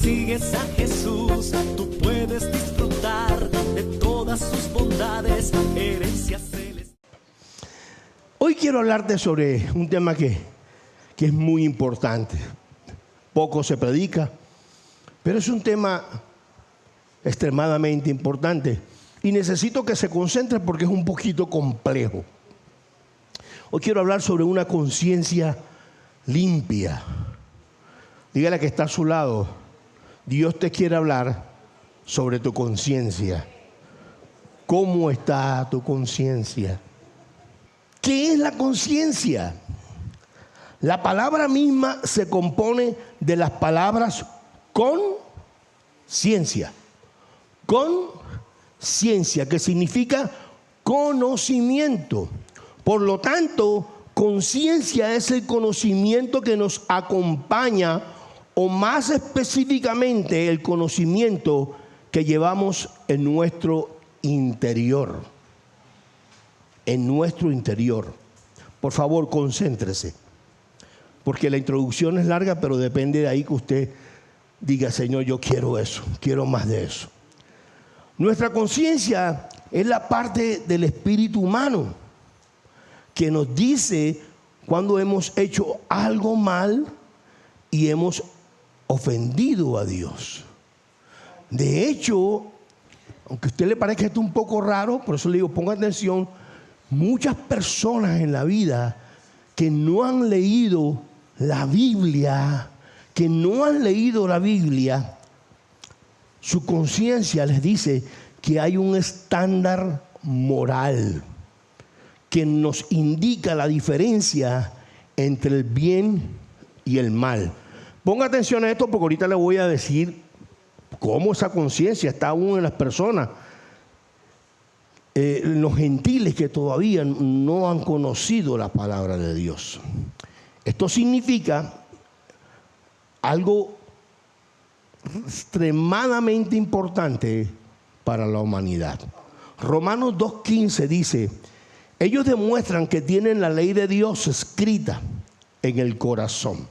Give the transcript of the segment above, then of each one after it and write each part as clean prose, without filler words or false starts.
sigues a Jesús, tú puedes disfrutar de todas sus bondades, herencias celestiales. Hoy quiero hablarte sobre un tema que es muy importante. Poco se predica, pero es un tema extremadamente importante y necesito que se concentre porque es un poquito complejo. Hoy quiero hablar sobre una conciencia limpia. Dígale que está a su lado: Dios te quiere hablar sobre tu conciencia. ¿Cómo está tu conciencia? ¿Qué es la conciencia? La palabra misma se compone de las palabras conciencia. Conciencia, que significa conocimiento. Por lo tanto, conciencia es el conocimiento que nos acompaña, o más específicamente el conocimiento que llevamos en nuestro interior. En nuestro interior. Por favor, concéntrese. Porque la introducción es larga, pero depende de ahí que usted diga: Señor, yo quiero eso, quiero más de eso. Nuestra conciencia es la parte del espíritu humano que nos dice cuando hemos hecho algo mal y hemos ofendido a Dios. De hecho, aunque a usted le parezca esto un poco raro, por eso le digo, ponga atención, muchas personas en la vida que no han leído la Biblia, su conciencia les dice que hay un estándar moral que nos indica la diferencia entre el bien y el mal. Ponga atención a esto porque ahorita le voy a decir cómo esa conciencia está aún en las personas, los gentiles que todavía no han conocido la palabra de Dios. Esto significa algo extremadamente importante para la humanidad. Romanos 2:15 dice: ellos demuestran que tienen la ley de Dios escrita en el corazón.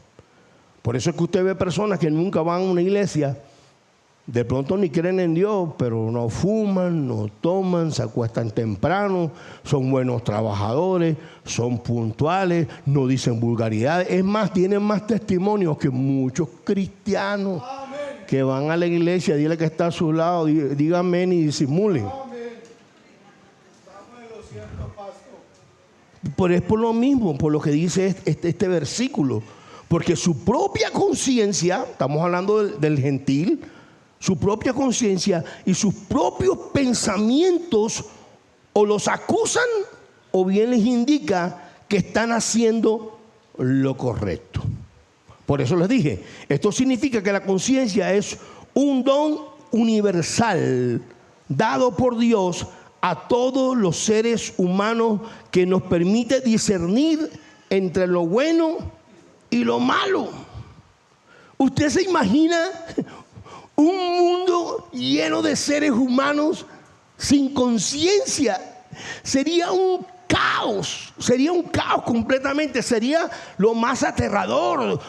Por eso es que usted ve personas que nunca van a una iglesia, de pronto ni creen en Dios, pero no fuman, no toman, se acuestan temprano, son buenos trabajadores, son puntuales, no dicen vulgaridades. Es más, tienen más testimonios que muchos cristianos. Amén. Que van a la iglesia. Dile que está a su lado, diga amén y disimulen. Pero es por lo mismo, por lo que dice este versículo. Porque su propia conciencia, estamos hablando del gentil, su propia conciencia y sus propios pensamientos o los acusan o bien les indica que están haciendo lo correcto. Por eso les dije, esto significa que la conciencia es un don universal dado por Dios a todos los seres humanos, que nos permite discernir entre lo bueno y lo malo. ¿Usted se imagina un mundo lleno de seres humanos sin conciencia? Sería un caos completamente, sería lo más aterrador.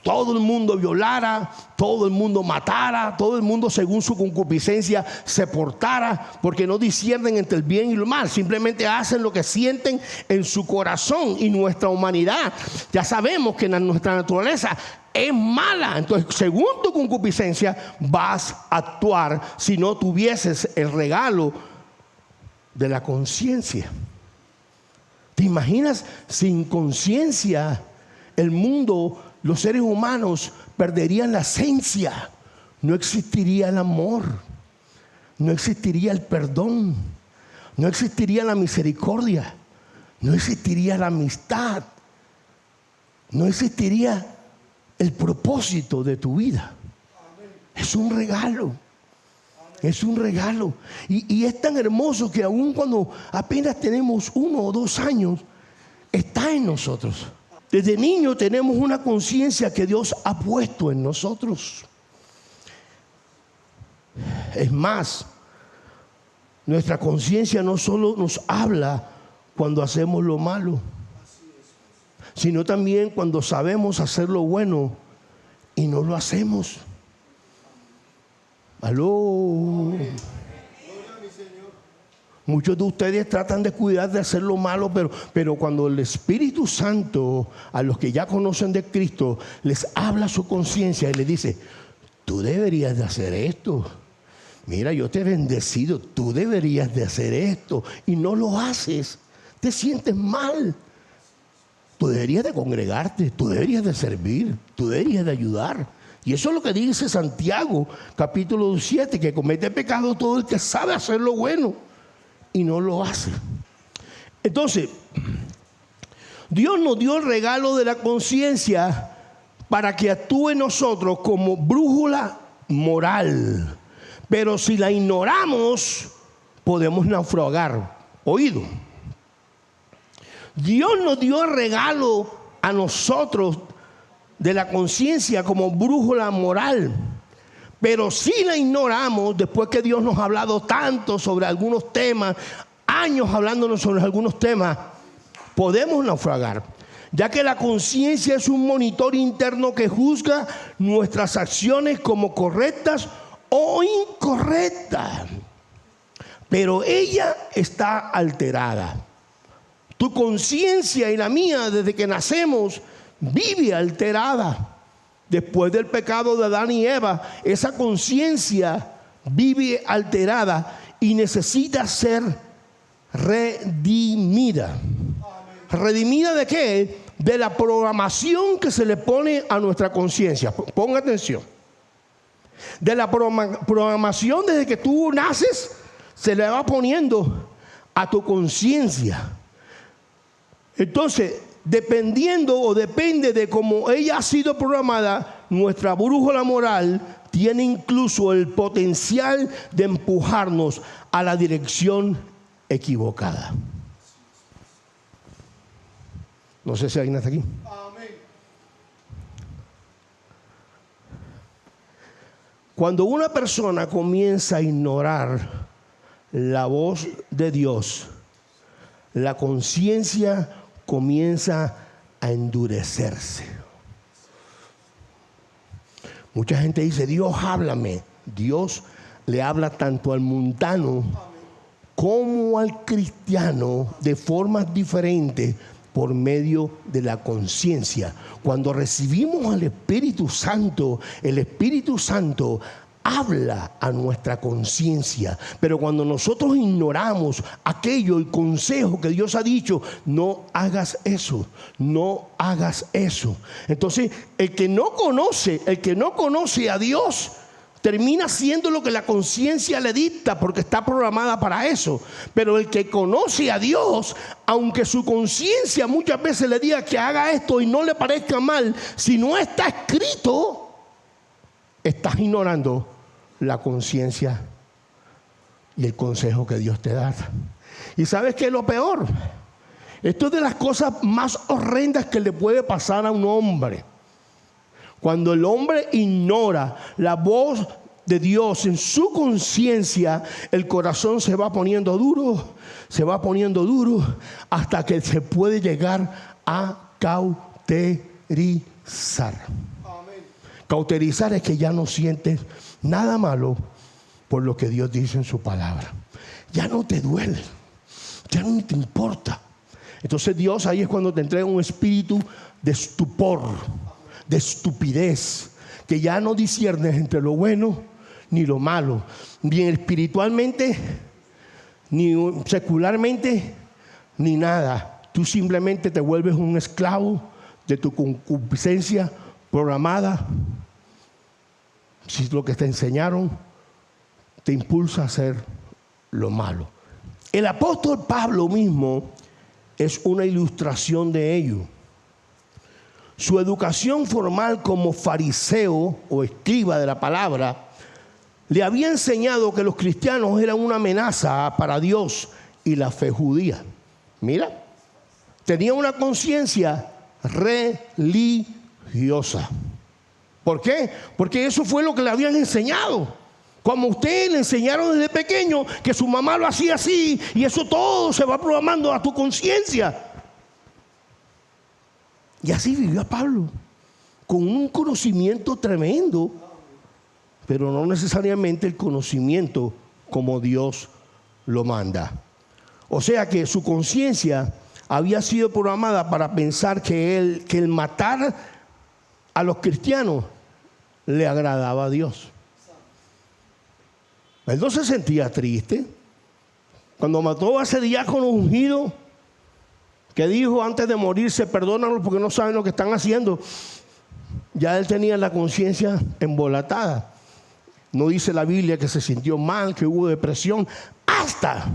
Todo el mundo violara, todo el mundo matara, todo el mundo según su concupiscencia se portara, porque no disciernen entre el bien y el mal, simplemente hacen lo que sienten en su corazón. Y nuestra humanidad, ya sabemos que nuestra naturaleza es mala. Entonces, según tu concupiscencia vas a actuar si no tuvieses el regalo de la conciencia. ¿Te imaginas? Sin conciencia, el mundo, los seres humanos perderían la esencia. No existiría el amor, no existiría el perdón, no existiría la misericordia, no existiría la amistad, no existiría el propósito de tu vida. Es un regalo. Es un regalo. Y es tan hermoso que aun cuando apenas tenemos 1 o 2 años, está en nosotros. Desde niño tenemos una conciencia que Dios ha puesto en nosotros. Es más, nuestra conciencia no solo nos habla cuando hacemos lo malo, sino también cuando sabemos hacer lo bueno y no lo hacemos. Aló. Muchos de ustedes tratan de cuidar de hacer lo malo, pero cuando el Espíritu Santo, a los que ya conocen de Cristo, les habla su conciencia y les dice, tú deberías de hacer esto. Mira, yo te he bendecido, tú deberías de hacer esto. Y no lo haces, te sientes mal. Tú deberías de congregarte, tú deberías de servir, tú deberías de ayudar. Y eso es lo que dice Santiago, capítulo 7, que comete pecado todo el que sabe hacer lo bueno y no lo hace. Entonces, Dios nos dio el regalo de la conciencia para que actúe en nosotros como brújula moral. Pero si la ignoramos, podemos naufragar. Oído. Dios nos dio el regalo a nosotros de la conciencia como brújula moral. Pero si la ignoramos, después que Dios nos ha hablado tanto sobre algunos temas, años hablándonos sobre algunos temas, podemos naufragar. Ya que la conciencia es un monitor interno que juzga nuestras acciones como correctas o incorrectas. Pero ella está alterada. Tu conciencia y la mía, desde que nacemos, vive alterada. Después del pecado de Adán y Eva, esa conciencia vive alterada y necesita ser redimida. ¿Redimida de qué? De la programación que se le pone a nuestra conciencia. Ponga atención. De la programación desde que tú naces, se le va poniendo a tu conciencia. Entonces, dependiendo o depende de cómo ella ha sido programada, nuestra brújula moral tiene incluso el potencial de empujarnos a la dirección equivocada. No sé si alguien está aquí. Amén. Cuando una persona comienza a ignorar la voz de Dios, la conciencia comienza a endurecerse. Mucha gente dice, Dios, háblame. Dios le habla tanto al mundano como al cristiano de formas diferentes por medio de la conciencia. Cuando recibimos al Espíritu Santo, el Espíritu Santo habla a nuestra conciencia. Pero cuando nosotros ignoramos aquello, el consejo que Dios ha dicho, no hagas eso, no hagas eso. Entonces, el que no conoce a Dios, termina haciendo lo que la conciencia le dicta porque está programada para eso. Pero el que conoce a Dios, aunque su conciencia muchas veces le diga que haga esto y no le parezca mal, si no está escrito, estás ignorando la conciencia y el consejo que Dios te da. ¿Y sabes qué es lo peor? Esto es de las cosas más horrendas que le puede pasar a un hombre. Cuando el hombre ignora la voz de Dios en su conciencia, el corazón se va poniendo duro, hasta que se puede llegar a cauterizar. Amén. Cauterizar es que ya no sientes nada malo por lo que Dios dice en su palabra. Ya no te duele, ya no te importa. Entonces Dios ahí es cuando te entrega un espíritu de estupor, de estupidez, que ya no disciernes entre lo bueno ni lo malo, ni espiritualmente, ni secularmente, ni nada. Tú simplemente te vuelves un esclavo de tu concupiscencia programada. Si lo que te enseñaron te impulsa a hacer lo malo. El apóstol Pablo mismo es una ilustración de ello. Su educación formal como fariseo o escriba de la palabra le había enseñado que los cristianos eran una amenaza para Dios y la fe judía. Mira, tenía una conciencia religiosa. ¿Por qué? Porque eso fue lo que le habían enseñado. Como a usted le enseñaron desde pequeño que su mamá lo hacía así, y eso todo se va programando a tu conciencia. Y así vivió Pablo, con un conocimiento tremendo, pero no necesariamente el conocimiento como Dios lo manda. O sea que su conciencia había sido programada para pensar que el matar a los cristianos le agradaba a Dios. Él no se sentía triste. Cuando mató a ese diácono ungido, que dijo antes de morirse, perdónalos porque no saben lo que están haciendo, ya él tenía la conciencia embolatada. No dice la Biblia que se sintió mal, que hubo depresión, hasta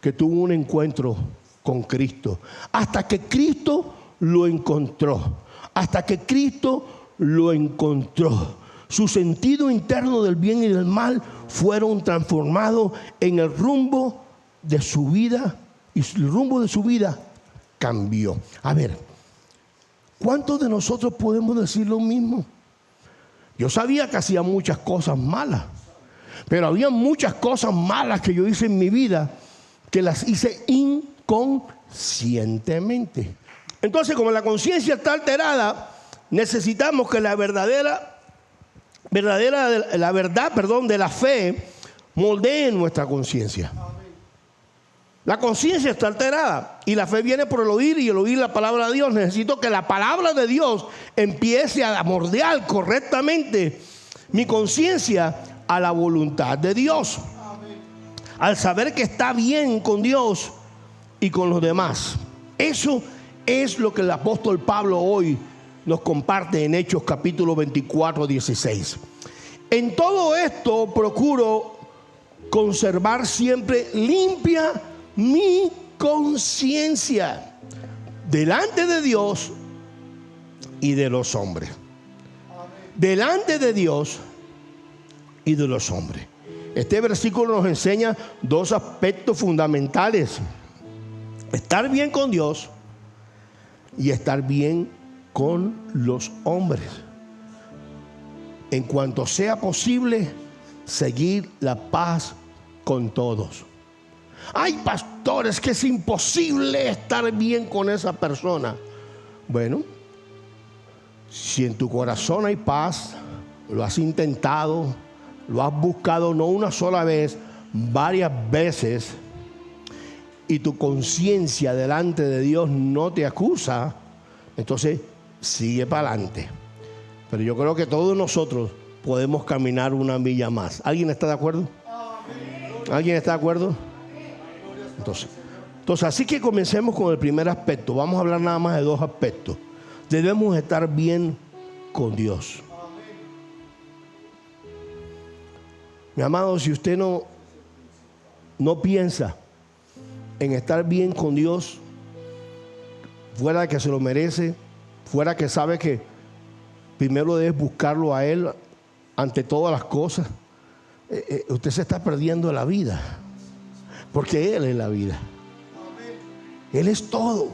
que tuvo un encuentro con Cristo, hasta que Cristo lo encontró, Su sentido interno del bien y del mal fueron transformados en el rumbo de su vida, y el rumbo de su vida cambió. A ver, ¿cuántos de nosotros podemos decir lo mismo? Yo sabía que hacía muchas cosas malas, pero había muchas cosas malas que yo hice en mi vida que las hice inconscientemente. Entonces, como la conciencia está alterada, necesitamos que la verdad de la fe moldee nuestra conciencia. La conciencia está alterada y la fe viene por el oír, y el oír la palabra de Dios. Necesito que la palabra de Dios empiece a moldear correctamente mi conciencia a la voluntad de Dios. Al saber que está bien con Dios y con los demás. Eso es lo que el apóstol Pablo hoy nos comparte en Hechos capítulo 24, 16. En todo esto procuro conservar siempre limpia mi conciencia delante de Dios y de los hombres. Delante de Dios y de los hombres. Este versículo nos enseña dos aspectos fundamentales: estar bien con Dios y estar bien con los hombres. En cuanto sea posible, seguir la paz con todos. Hay pastores que es imposible estar bien con esa persona. Bueno, si en tu corazón hay paz, lo has intentado, lo has buscado no una sola vez, varias veces, y tu conciencia delante de Dios no te acusa, entonces sigue para adelante. Pero yo creo que todos nosotros podemos caminar una milla más. ¿Alguien está de acuerdo? ¿Alguien está de acuerdo? Entonces, así que comencemos con el primer aspecto. Vamos a hablar nada más de dos aspectos. Debemos estar bien con Dios. Mi amado, si usted no piensa en estar bien con Dios, fuera de que se lo merece, fuera que sabe que primero debe buscarlo a Él ante todas las cosas, usted se está perdiendo la vida, porque Él es la vida. Él es todo,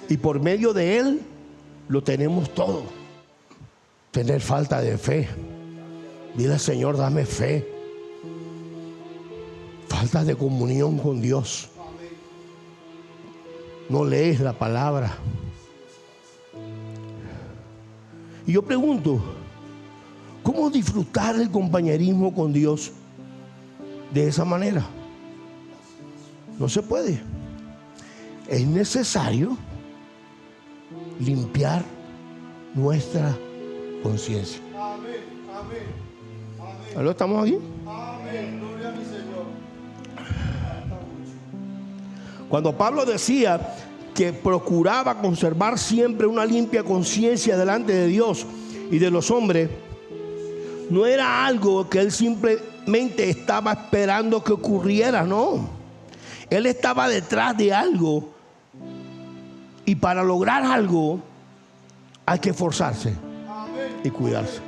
y por medio de Él lo tenemos todo. Tener falta de fe, dile al Señor, dame fe. Falta de comunión con Dios. No lees la palabra. Y yo pregunto, ¿cómo disfrutar el compañerismo con Dios de esa manera? No se puede. Es necesario limpiar nuestra conciencia. Amén, amén, amén. ¿Aló, estamos aquí? Amén, gloria a mi Señor. Cuando Pablo decía que procuraba conservar siempre una limpia conciencia delante de Dios y de los hombres, no era algo que él simplemente estaba esperando que ocurriera, no. Él estaba detrás de algo, y para lograr algo hay que esforzarse y cuidarse.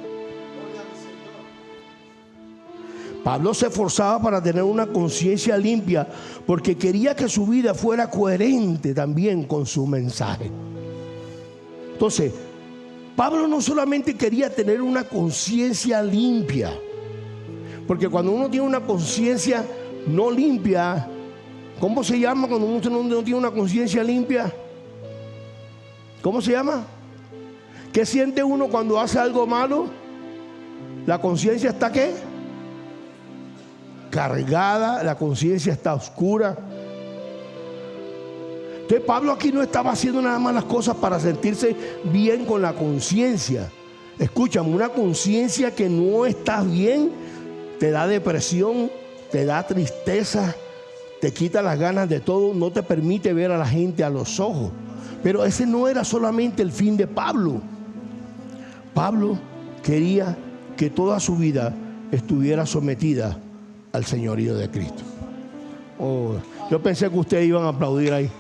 Pablo se esforzaba para tener una conciencia limpia porque quería que su vida fuera coherente también con su mensaje. Entonces, Pablo no solamente quería tener una conciencia limpia, porque cuando uno tiene una conciencia no limpia, ¿cómo se llama cuando uno no tiene una conciencia limpia? ¿Cómo se llama? ¿Qué siente uno cuando hace algo malo? La conciencia está ¿qué? Cargada, la conciencia está oscura. Entonces Pablo aquí no estaba haciendo nada más las cosas para sentirse bien con la conciencia. Escúchame, una conciencia que no está bien te da depresión, te da tristeza, te quita las ganas de todo, no te permite ver a la gente a los ojos. Pero ese no era solamente el fin de Pablo. Pablo quería que toda su vida estuviera sometida al señorío de Cristo. Oh, yo pensé que ustedes iban a aplaudir ahí.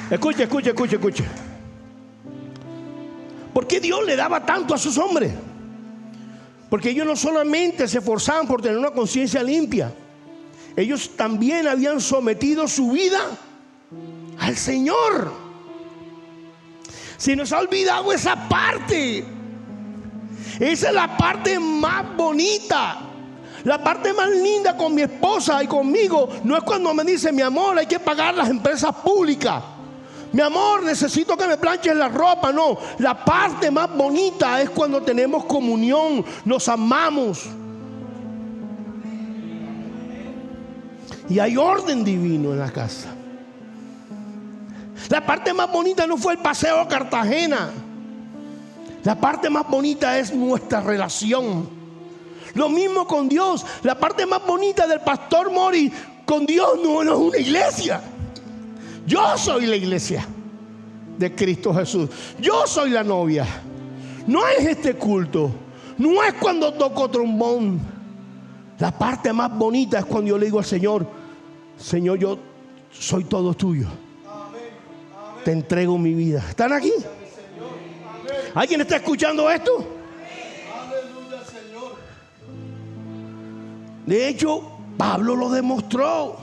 Escuche. ¿Por qué Dios le daba tanto a sus hombres? Porque ellos no solamente se esforzaban por tener una conciencia limpia, ellos también habían sometido su vida al Señor. Se nos ha olvidado esa parte. Esa es la parte más bonita. La parte más linda con mi esposa y conmigo no es cuando me dice: mi amor, hay que pagar las empresas públicas. Mi amor, necesito que me planches la ropa. No, la parte más bonita es cuando tenemos comunión, nos amamos. Y hay orden divino en la casa. La parte más bonita no fue el paseo a Cartagena. La parte más bonita es nuestra relación. Lo mismo con Dios. La parte más bonita del pastor Mori con Dios no es una iglesia. Yo soy la iglesia de Cristo Jesús. Yo soy la novia. No es este culto. No es cuando toco trombón. La parte más bonita es cuando yo le digo al Señor: Señor, yo soy todo tuyo. Te entrego mi vida. ¿Están aquí? ¿Alguien está escuchando esto? De hecho, Pablo lo demostró.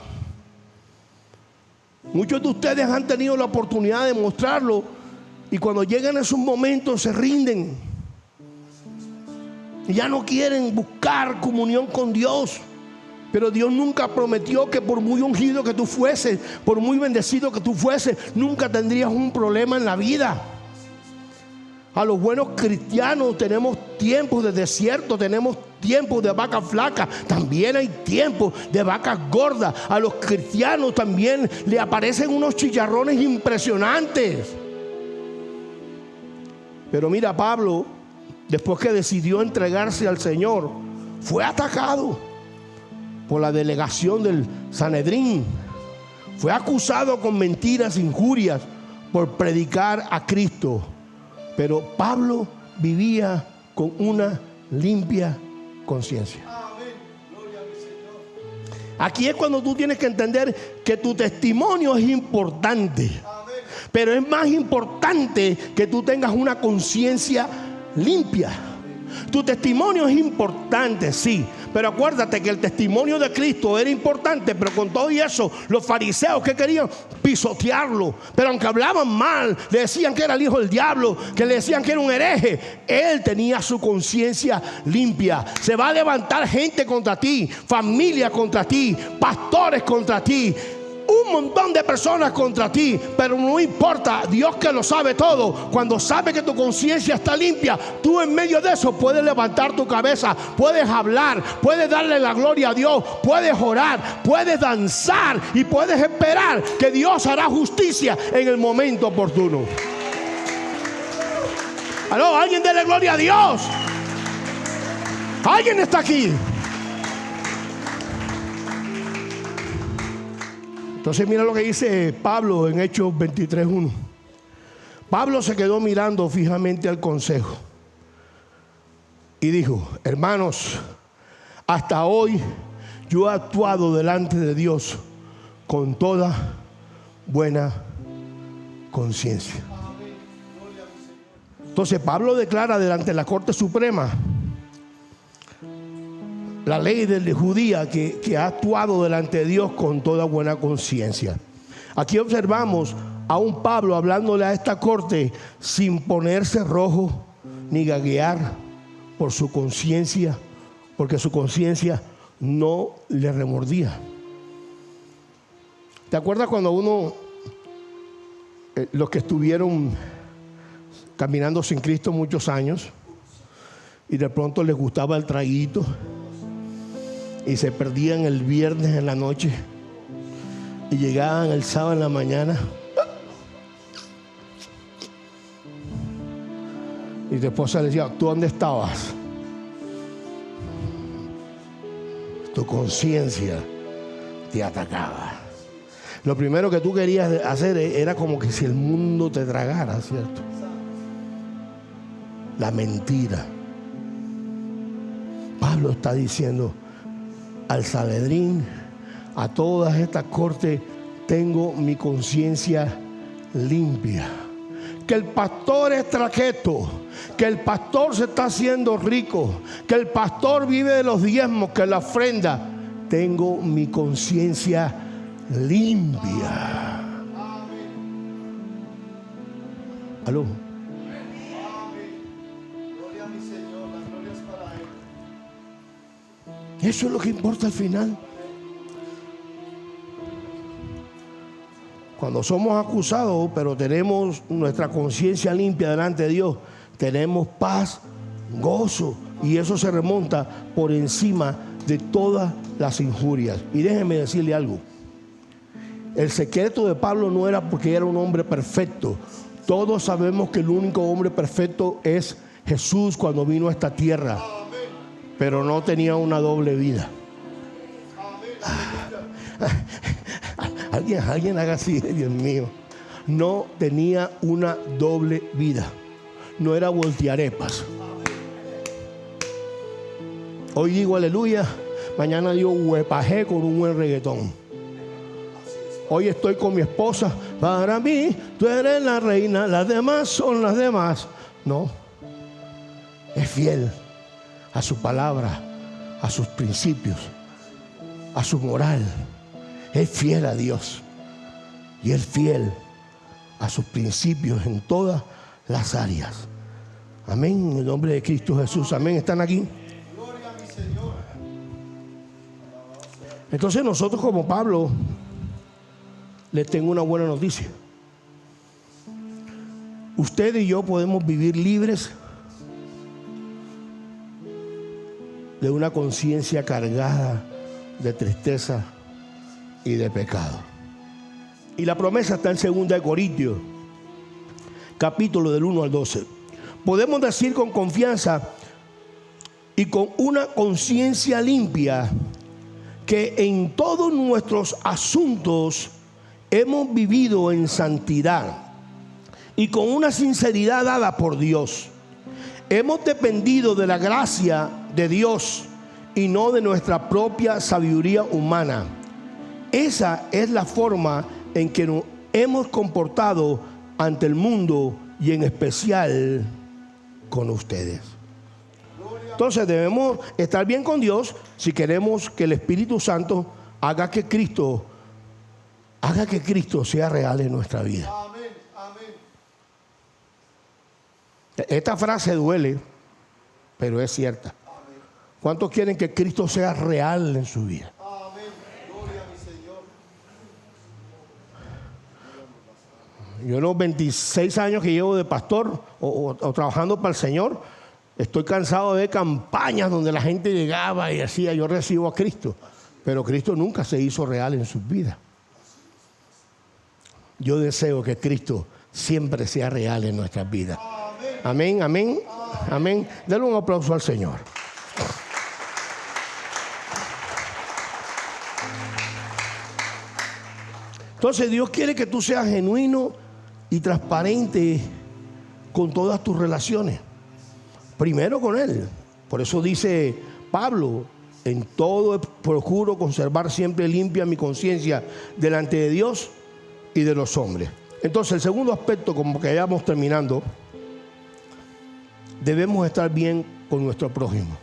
Muchos de ustedes han tenido la oportunidad de mostrarlo, y cuando llegan esos momentos se rinden y ya no quieren buscar comunión con Dios. Pero Dios nunca prometió que por muy ungido que tú fueses, por muy bendecido que tú fueses, nunca tendrías un problema en la vida. A los buenos cristianos tenemos tiempos de desierto, tenemos tiempos de vacas flacas, también hay tiempos de vacas gordas. A los cristianos también le aparecen unos chicharrones impresionantes. Pero mira, Pablo, después que decidió entregarse al Señor, fue atacado por la delegación del Sanedrín. Fue acusado con mentiras, injurias, por predicar a Cristo. Pero Pablo vivía con una limpia conciencia. Aquí es cuando tú tienes que entender que tu testimonio es importante. Pero es más importante que tú tengas una conciencia limpia. Tu testimonio es importante, sí, pero acuérdate que el testimonio de Cristo era importante. Pero con todo y eso, los fariseos, que querían pisotearlo, pero aunque hablaban mal, le decían que era el hijo del diablo, que le decían que era un hereje, él tenía su conciencia limpia. Se va a levantar gente contra ti, familia contra ti, pastores contra ti, un montón de personas contra ti, pero no importa. Dios, que lo sabe todo, cuando sabe que tu conciencia está limpia, tú en medio de eso puedes levantar tu cabeza, puedes hablar, puedes darle la gloria a Dios, puedes orar, puedes danzar y puedes esperar que Dios hará justicia en el momento oportuno. ¿Aló? ¿Alguien dele gloria a Dios? ¿Alguien está aquí? Entonces mira lo que dice Pablo en Hechos 23:1. Pablo se quedó mirando fijamente al consejo y dijo: hermanos, hasta hoy yo he actuado delante de Dios con toda buena conciencia. Entonces Pablo declara delante de la Corte Suprema, la ley de judía, que ha actuado delante de Dios con toda buena conciencia. Aquí observamos a un Pablo hablándole a esta corte sin ponerse rojo ni gaguear por su conciencia, porque su conciencia no le remordía. ¿Te acuerdas cuando uno los que estuvieron caminando sin Cristo muchos años y de pronto les gustaba el traguito y se perdían el viernes en la noche y llegaban el sábado en la mañana y tu esposa le decía, ¿tú dónde estabas? Tu conciencia te atacaba. Lo primero que tú querías hacer era como que si el mundo te tragara, ¿cierto? La mentira. Pablo está diciendo al Sanedrín, a todas estas cortes, tengo mi conciencia limpia. Que el pastor es traqueto, que el pastor se está haciendo rico, que el pastor vive de los diezmos, que la ofrenda. Tengo mi conciencia limpia. ¿Aló? Gloria a mi Señor, la gloria es para Él. Eso es lo que importa al final. Cuando somos acusados, pero tenemos nuestra conciencia limpia delante de Dios, tenemos paz, gozo, y eso se remonta por encima de todas las injurias. Y déjenme decirle algo. El secreto de Pablo no era porque era un hombre perfecto. Todos sabemos que el único hombre perfecto es Jesús cuando vino a esta tierra, pero no tenía una doble vida. Alguien haga así, Dios mío. No tenía una doble vida. No era voltearepas. Hoy digo aleluya, mañana digo huepajé con un buen reggaetón. Hoy estoy con mi esposa, para mí tú eres la reina, las demás son las demás. No, es fiel a su palabra, a sus principios, a su moral. Es fiel a Dios y es fiel a sus principios en todas las áreas. Amén, en el nombre de Cristo Jesús. Amén, ¿están aquí? Gloria a mi Señor. Entonces nosotros como Pablo les tengo una buena noticia. Usted y yo podemos vivir libres de una conciencia cargada de tristeza y de pecado. Y la promesa está en 2 Corintios, capítulo del 1 al 12. Podemos decir con confianza y con una conciencia limpia que en todos nuestros asuntos hemos vivido en santidad y con una sinceridad dada por Dios. Hemos dependido de la gracia de Dios y no de nuestra propia sabiduría humana. Esa es la forma en que nos hemos comportado ante el mundo y en especial con ustedes. Entonces debemos estar bien con Dios si queremos que el Espíritu Santo haga que Cristo sea real en nuestra vida. Amén, amén. Esta frase duele, pero es cierta. ¿Cuántos quieren que Cristo sea real en su vida? Amén. Gloria a mi Señor. Yo en los 26 años que llevo de pastor o trabajando para el Señor, estoy cansado de ver campañas donde la gente llegaba y decía, yo recibo a Cristo. Pero Cristo nunca se hizo real en sus vidas. Yo deseo que Cristo siempre sea real en nuestras vidas. Amén, amén, amén. Denle un aplauso al Señor. Entonces Dios quiere que tú seas genuino y transparente con todas tus relaciones. Primero con Él. Por eso dice Pablo, en todo procuro conservar siempre limpia mi conciencia delante de Dios y de los hombres. Entonces el segundo aspecto, como que ya vamos terminando, debemos estar bien con nuestro prójimo.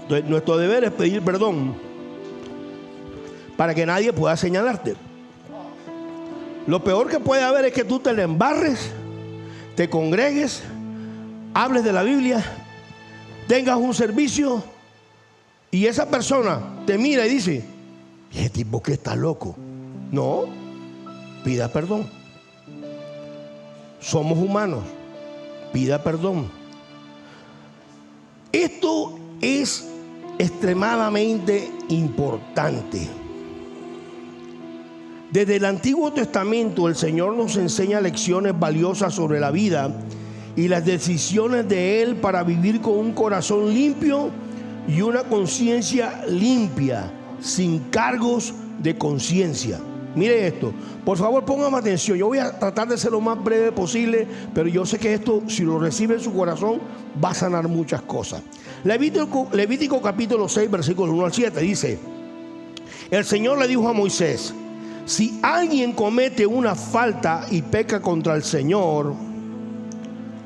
Entonces, nuestro deber es pedir perdón para que nadie pueda señalarte. Lo peor que puede haber es que tú te le embarres, te congregues, hables de la Biblia, tengas un servicio y esa persona te mira y dice, ¿Y ese tipo que está loco? No, pida perdón. Somos humanos, pida perdón. Esto es extremadamente importante. Desde el Antiguo Testamento el Señor nos enseña lecciones valiosas sobre la vida y las decisiones de Él para vivir con un corazón limpio y una conciencia limpia, sin cargos de conciencia. Mire esto, por favor póngame atención. Yo voy a tratar de ser lo más breve posible, pero yo sé que esto, si lo recibe en su corazón, va a sanar muchas cosas. Levítico capítulo 6, versículos 1 al 7 dice: el Señor le dijo a Moisés: si alguien comete una falta y peca contra el Señor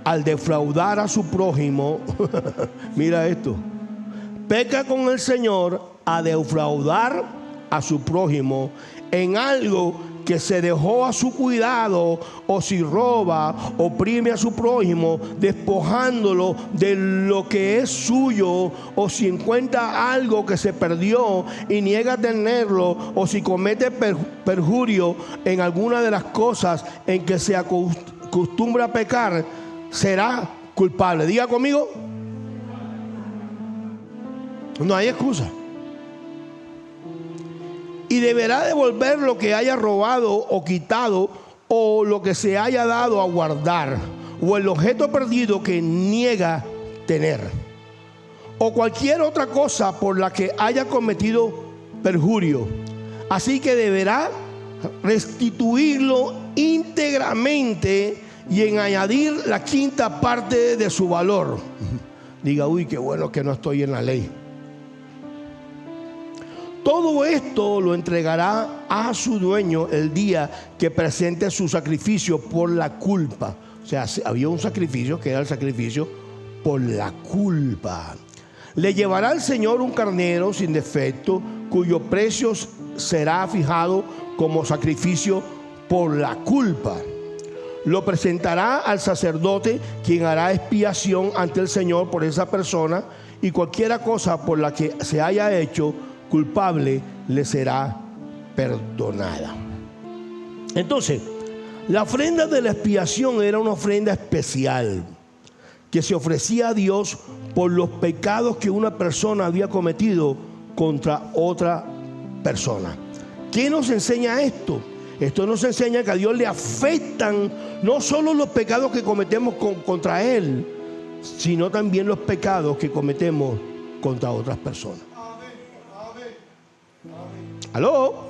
al defraudar a su prójimo, mira esto, peca con el Señor a defraudar a su prójimo en algo que se dejó a su cuidado, o si roba, oprime a su prójimo, despojándolo de lo que es suyo, o si encuentra algo que se perdió y niega tenerlo, o si comete perjurio en alguna de las cosas en que se acostumbra a pecar, será culpable. Diga conmigo, no hay excusa. Y deberá devolver lo que haya robado o quitado, o lo que se haya dado a guardar, o el objeto perdido que niega tener, o cualquier otra cosa por la que haya cometido perjurio. Así que deberá restituirlo íntegramente y en añadir la quinta parte de su valor. Diga, uy, qué bueno que no estoy en la ley. Todo esto lo entregará a su dueño el día que presente su sacrificio por la culpa. O sea, había un sacrificio que era el sacrificio por la culpa. Le llevará al Señor un carnero sin defecto, cuyo precio será fijado como sacrificio por la culpa. Lo presentará al sacerdote, quien hará expiación ante el Señor por esa persona, y cualquier cosa por la que se haya hecho culpable le será perdonada. Entonces, la ofrenda de la expiación era una ofrenda especial que se ofrecía a Dios por los pecados que una persona había cometido contra otra persona. ¿Qué nos enseña esto? Esto nos enseña que a Dios le afectan no solo los pecados que cometemos contra Él, sino también los pecados que cometemos contra otras personas. ¿Aló?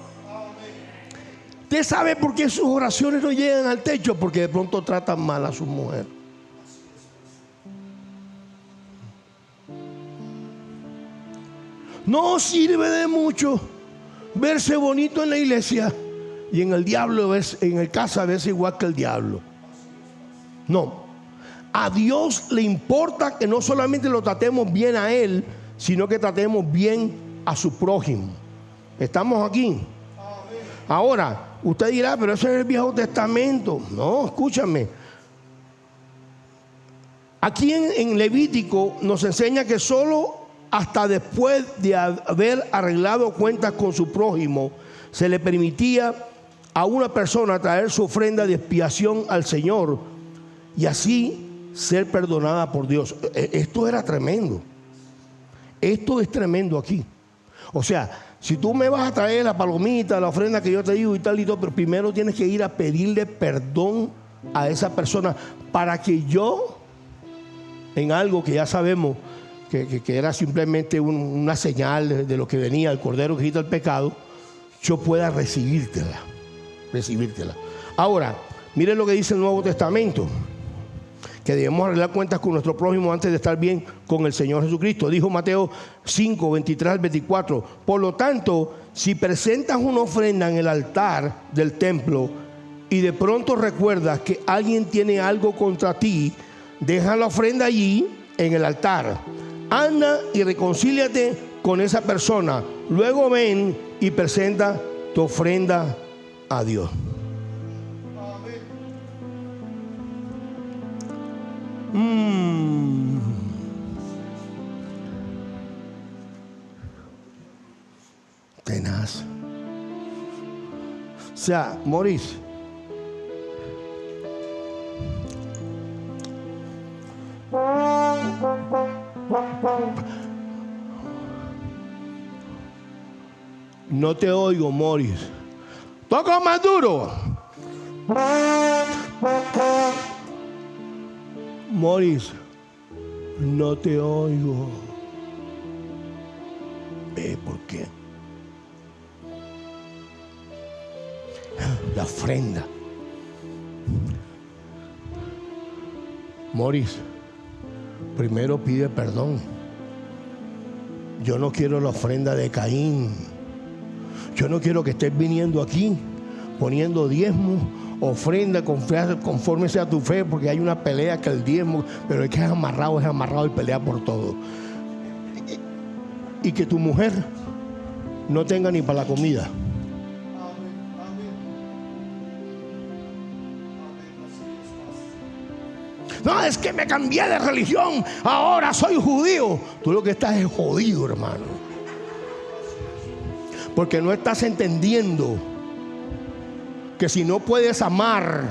¿Usted sabe por qué sus oraciones no llegan al techo? Porque de pronto tratan mal a su mujer. No sirve de mucho verse bonito en la iglesia y en el diablo, en el casa, verse igual que el diablo. No. A Dios le importa que no solamente lo tratemos bien a Él, sino que tratemos bien a su prójimo. ¿Estamos aquí? Ahora, usted dirá, pero eso es el Viejo Testamento. No, escúchame. Aquí en Levítico nos enseña que solo hasta después de haber arreglado cuentas con su prójimo, se le permitía a una persona traer su ofrenda de expiación al Señor y así ser perdonada por Dios. Esto era tremendo. Esto es tremendo aquí. O sea, si tú me vas a traer la palomita, la ofrenda que yo te digo y tal y todo, pero primero tienes que ir a pedirle perdón a esa persona para que yo, en algo que ya sabemos que era simplemente una señal de lo que venía, el Cordero que quita el pecado, yo pueda recibírtela. Ahora, miren lo que dice el Nuevo Testamento, que debemos arreglar cuentas con nuestro prójimo antes de estar bien con el Señor Jesucristo. Dijo Mateo 5, 23 al 24. Por lo tanto, si presentas una ofrenda en el altar del templo y de pronto recuerdas que alguien tiene algo contra ti, deja la ofrenda allí en el altar. Anda y reconcíliate con esa persona. Luego ven y presenta tu ofrenda a Dios. Tenaz. O sea, Maurice, no te oigo, Maurice. Toca más duro. Maurice, no te oigo. ¿Por qué? La ofrenda. Maurice, primero pide perdón. Yo no quiero la ofrenda de Caín. Yo no quiero que estés viniendo aquí poniendo diezmo, ofrenda conforme sea tu fe, porque hay una pelea que el diezmo, pero el que es amarrado y pelea por todo. Y que tu mujer no tenga ni para la comida. No, es que me cambié de religión, ahora soy judío. Tú lo que estás es jodido, hermano. Porque no estás entendiendo que si no puedes amar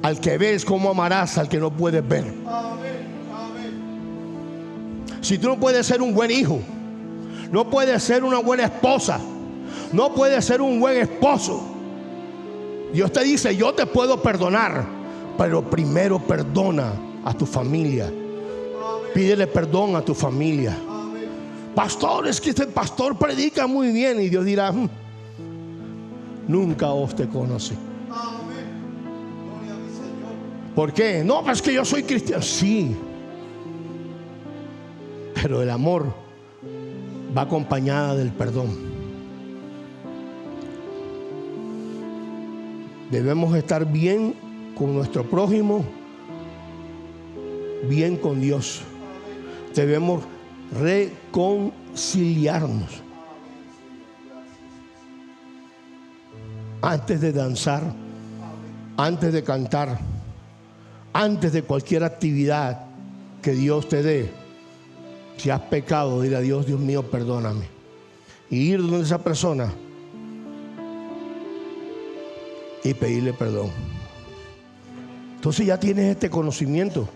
al que ves, ¿cómo amarás al que no puedes ver? Si tú no puedes ser un buen hijo, no puedes ser una buena esposa, no puedes ser un buen esposo, Dios te dice, yo te puedo perdonar, pero primero perdona a tu familia. Pídele perdón a tu familia. Pastor, es que este pastor predica muy bien. Y Dios dirá, nunca os te conocí. ¿Por qué? No, es que yo soy cristiano. Sí, pero el amor va acompañada del perdón. Debemos estar bien con nuestro prójimo, bien con Dios. Debemos reconciliarnos. Antes de danzar, antes de cantar, antes de cualquier actividad que Dios te dé, si has pecado, dile a Dios, Dios mío, perdóname. Y ir donde esa persona y pedirle perdón. Entonces ya tienes este conocimiento.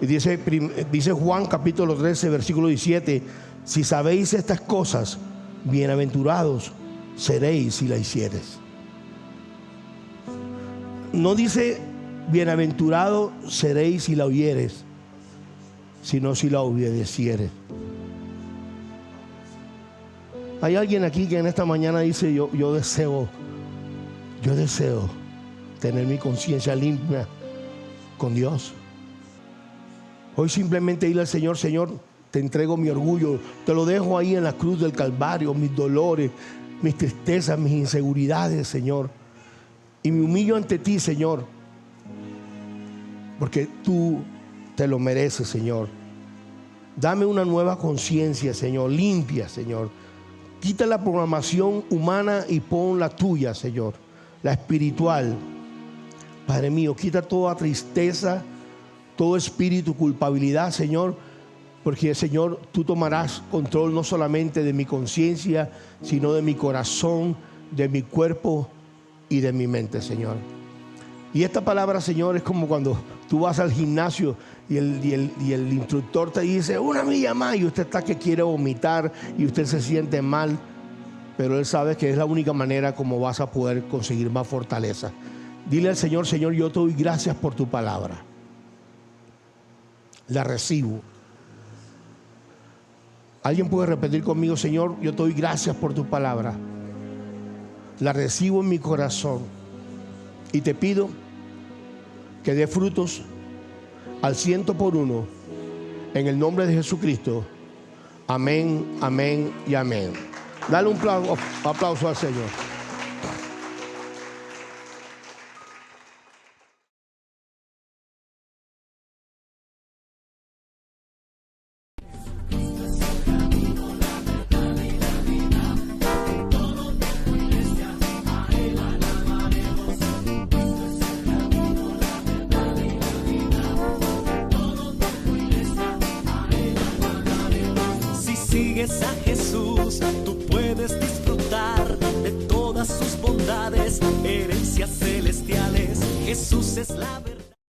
Y dice Juan capítulo 13 versículo 17, si sabéis estas cosas, bienaventurados seréis si las hicieres. No dice bienaventurado seréis si la oyeres, sino si la obedecieres. Hay alguien aquí que en esta mañana dice, yo deseo tener mi conciencia limpia con Dios. Hoy simplemente dile al Señor, Señor, te entrego mi orgullo, te lo dejo ahí en la cruz del Calvario, mis dolores, mis tristezas, mis inseguridades, Señor. Y me humillo ante ti, Señor, porque tú te lo mereces, Señor. Dame una nueva conciencia, Señor, limpia, Señor. Quita la programación humana y pon la tuya, Señor, la espiritual. Padre mío, quita toda tristeza, todo espíritu, culpabilidad, Señor, porque, Señor, tú tomarás control no solamente de mi conciencia, sino de mi corazón, de mi cuerpo y de mi mente, Señor. Y esta palabra, Señor, es como cuando tú vas al gimnasio y el instructor te dice 1 milla más y usted está que quiere vomitar y usted se siente mal, pero él sabe que es la única manera como vas a poder conseguir más fortaleza. Dile al Señor, Señor, yo te doy gracias por tu palabra. La recibo. ¿Alguien puede repetir conmigo, Señor, yo te doy gracias por tu palabra? La recibo en mi corazón y te pido que dé frutos al 100% en el nombre de Jesucristo. Amén, amén y amén. Dale un aplauso al Señor. A Jesús, tú puedes disfrutar de todas sus bondades. dices la verdad.